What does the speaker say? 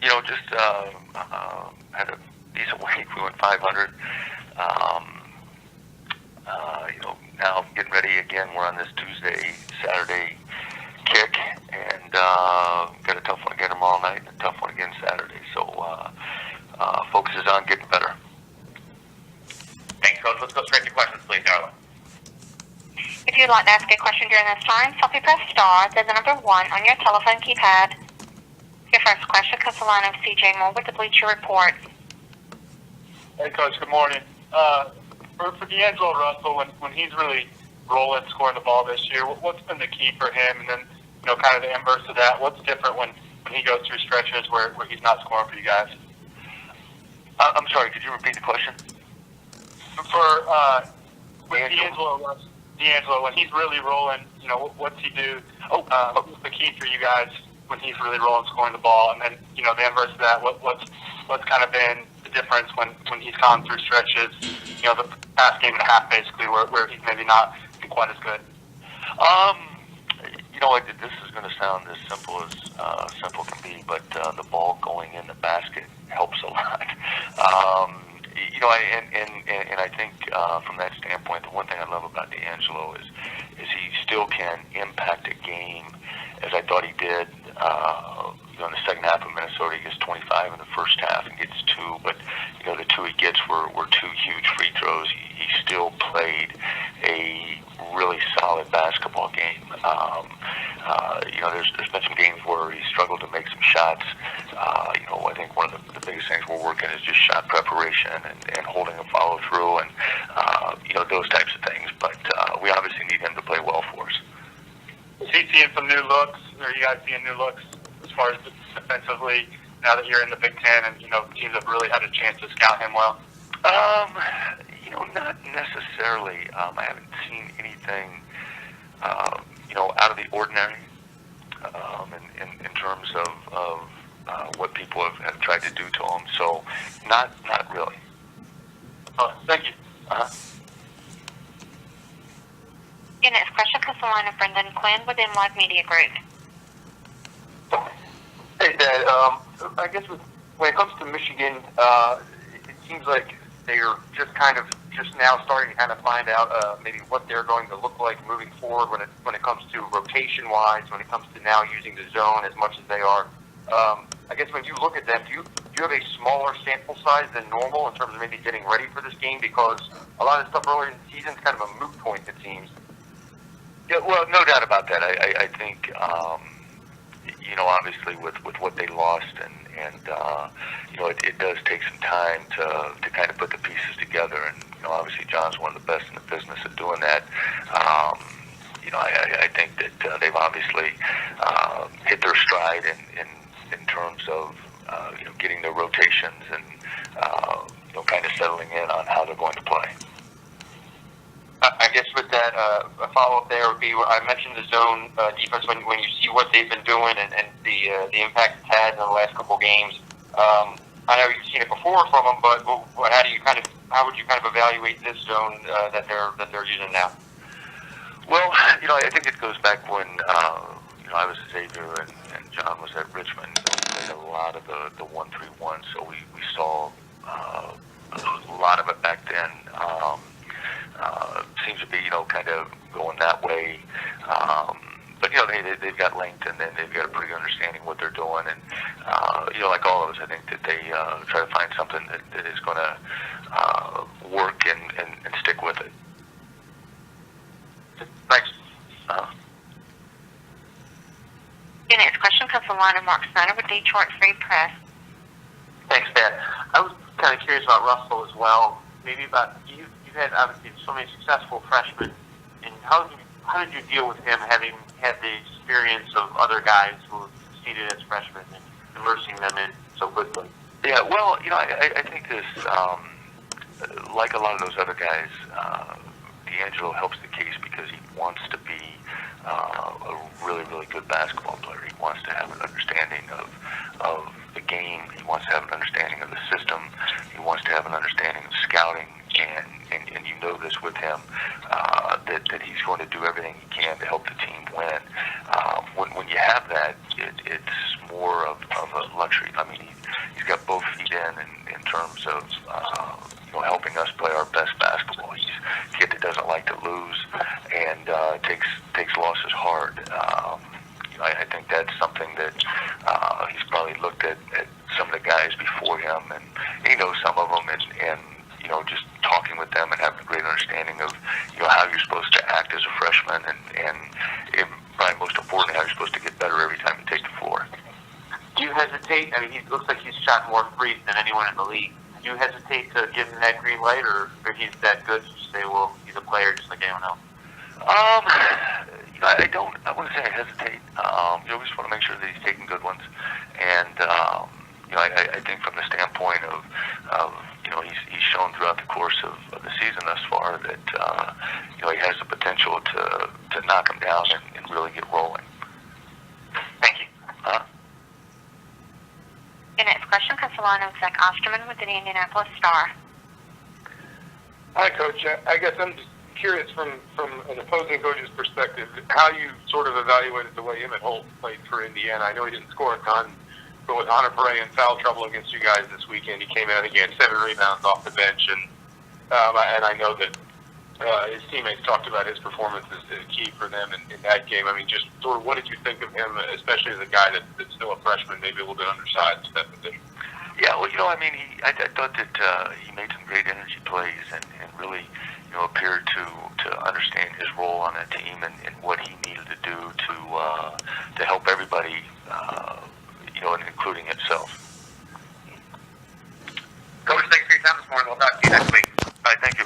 Just had a decent week. We went 500. Now getting ready again. We're on this Tuesday, Saturday kick, and got a tough one again tomorrow night and a tough one again Saturday. So focus is on getting better. Thanks, Coach. Let's go straight to questions, please, Darla. If you'd like to ask a question during this time, simply press star, then the number 1 on your telephone keypad. Your first question comes from the line of C.J. Moore with the Bleacher Report. Hey, Coach. Good morning. For DeAngelo Russell, when he's really rolling, scoring the ball this year, what's been the key for him? And then, kind of the inverse of that, what's different when he goes through stretches where he's not scoring for you guys? I'm sorry, could you repeat the question? For D'Angelo, when he's really rolling, what's he do? What's the key for you guys when he's really rolling, scoring the ball? And then, the inverse of that, what's kind of been the difference when he's gone through stretches, the past game and a half basically, where he's maybe not quite as good? This is going to sound as simple can be, but the ball going in the basket helps a lot. And I think from that standpoint, the one thing I love about DeAngelo is he still can impact a game as I thought he did. In the second half of Minnesota, he gets 25 in the first half and gets 2, but the 2 he gets were 2 huge free throws. He still played a really solid basketball game. There's been some games where he struggled to make some shots. I think one of the biggest things we're working is just shot preparation and holding a follow through and those types of things. But we obviously need him to play well for us. Is he seeing some new looks? Or are you guys seeing new looks as far as defensively now that you're in the Big Ten and teams have really had a chance to scout him well? Not necessarily. I haven't seen anything out of the ordinary in terms of what people have tried to do to him. So not really. Oh, thank you. Your next question comes from the line of Brendan Quinn with MLive Media Group. Hey, Dad. I guess when it comes to Michigan, it seems like they're just now starting to kind of find out maybe what they're going to look like moving forward when it comes to rotation-wise, when it comes to now using the zone as much as they are. I guess when you look at them, do you have a smaller sample size than normal in terms of maybe getting ready for this game? Because a lot of the stuff earlier in the season is kind of a moot point, it seems. Yeah, well, no doubt about that. I think, obviously with what they lost and it does take some time to kind of put the pieces together. And, obviously John's one of the best in the business at doing that. I think that they've obviously hit their stride in terms of, getting their rotations and, kind of settling in on how they're going to play. I guess with that, a follow-up there would be, I mentioned the zone defense when you see what they've been doing and the impact it's had in the last couple of games. I know you've seen it before from them, but how would you kind of evaluate this zone that they're using now? Well, I think it goes back when I was at Xavier and John was at Richmond. We played a lot of the 1-3-1, so we saw a lot of it back then. Seems to be, kind of going that way. But, they've got length and then they've got a pretty good understanding of what they're doing. And, like all of us, I think that they try to find something that is going to work and stick with it. Thanks. Your next question comes from the line of Mark Snyder with Detroit Free Press. Thanks, Dad. I was kind of curious about Russell as well. Maybe about you've had obviously so many successful freshmen, and how did you deal with him having had the experience of other guys who have succeeded as freshmen and immersing them in so quickly? Yeah, well, I think this, like a lot of those other guys, DeAngelo helps the case because he wants to be a really, really good basketball player. He wants to have an understanding of the game. He wants to have an understanding of the system. He wants to have an understanding of scouting. And you know this with him, that he's going to do everything he can to help the team win. When you have that, it's more of a luxury. I mean, he's got both feet in terms of helping us play our best basketball. He's a kid that doesn't like to lose and takes losses hard. I think that's something that he's probably looked at some of the guys before him, and he knows some of them, and just talking with them and having a great understanding of how you're supposed to act as a freshman, and probably most importantly, how you're supposed to get better every time you take the floor. Do you hesitate? I mean, he looks like he's shot more threes than anyone in the league. Do you hesitate to give him that green light, or he's that good to say, well, he's a player just like anyone else? I wouldn't say I hesitate. We just want to make sure that he's taking good ones, and I think from the standpoint of he's shown throughout the course of the season thus far that he has the potential to knock him down and really get rolling. Thank you. Your next question comes from the line of Zach Osterman with the Indianapolis Star. Hi, Coach. I guess I'm just curious from an opposing coach's perspective how you sort of evaluated the way Emmett Holt played for Indiana. I know he didn't score a ton, but with Honor Bray in foul trouble against you guys this weekend, he came in, I think he had 7 rebounds off the bench, and I know that his teammates talked about his performance as key for them in that game. I mean, just sort of what did you think of him, especially as a guy that's still a freshman, maybe a little bit undersized to that position? Yeah, well, I thought that he made some great energy plays and really, appeared to understand his role on that team and what he needed to do to help everybody, including himself. Coach, thanks for your time this morning. We'll talk to you next week. All right, thank you.